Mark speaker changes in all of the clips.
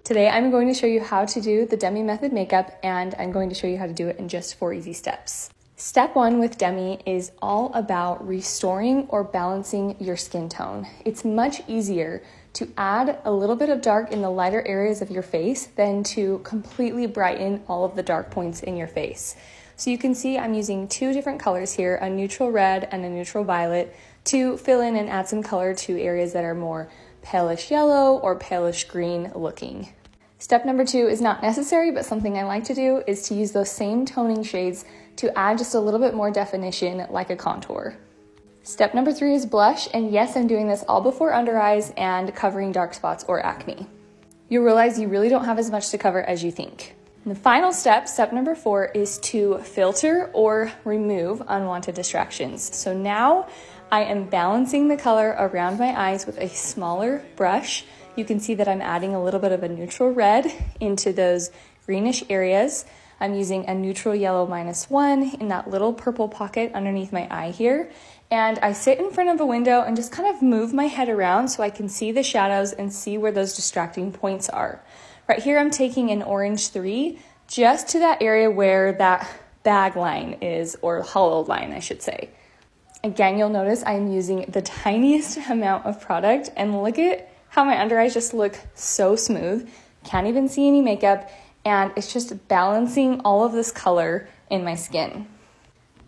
Speaker 1: Today I'm going to show you how to do the Demi method makeup, and I'm going to show you how to do it in just 4 easy steps. Step 1 with Demi is all about restoring or balancing your skin tone. It's much easier to add a little bit of dark in the lighter areas of your face than to completely brighten all of the dark points in your face. So you can see I'm using 2 different colors here, a neutral red and a neutral violet, to fill in and add some color to areas that are more palish yellow or palish green looking. Step number 2 is not necessary, but something I like to do is to use those same toning shades to add just a little bit more definition, like a contour. Step number 3 is blush, and yes, I'm doing this all before under eyes and covering dark spots or acne. You'll realize you really don't have as much to cover as you think. And the final step, step number 4, is to filter or remove unwanted distractions. So now I am balancing the color around my eyes with a smaller brush. You can see that I'm adding a little bit of a neutral red into those greenish areas. I'm using a neutral yellow -1 in that little purple pocket underneath my eye here. And I sit in front of a window and just kind of move my head around so I can see the shadows and see where those distracting points are. Right here, I'm taking an orange 3 just to that area where that bag line is, or hollow line, I should say. Again, you'll notice I'm using the tiniest amount of product, and look at how my under eyes just look so smooth. Can't even see any makeup, and it's just balancing all of this color in my skin.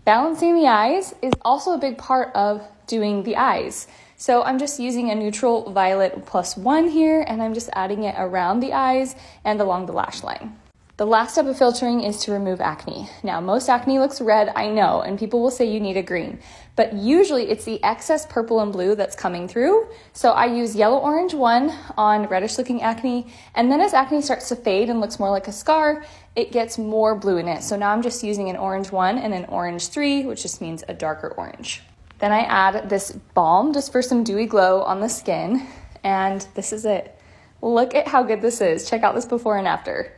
Speaker 1: Balancing the eyes is also a big part of doing the eyes. So I'm just using a neutral violet +1 here, and I'm just adding it around the eyes and along the lash line. The last step of filtering is to remove acne. Now, most acne looks red, I know, and people will say you need a green, but usually it's the excess purple and blue that's coming through. So I use yellow-orange 1 on reddish looking acne, and then as acne starts to fade and looks more like a scar, it gets more blue in it. So now I'm just using an orange 1 and an orange 3, which just means a darker orange. Then I add this balm just for some dewy glow on the skin, and this is it. Look at how good this is. Check out this before and after.